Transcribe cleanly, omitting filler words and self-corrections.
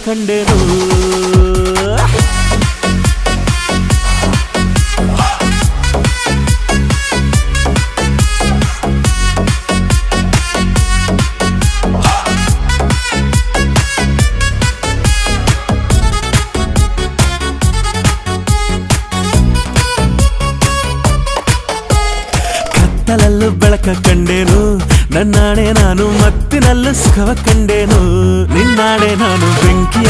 ಕಂಡೆನು ಕತ್ತಲಲ್ಲೂ ಬೆಳಕ ಕಂಡೇನು ನನ್ನಾಣೆ ನಾನು ಮತ್ತಿನಲ್ಲೂ ಸುಖವ ಕಂಡೇನು ನಿನ್ನಾಣೆ ನಾನು ಬೆಂಕಿ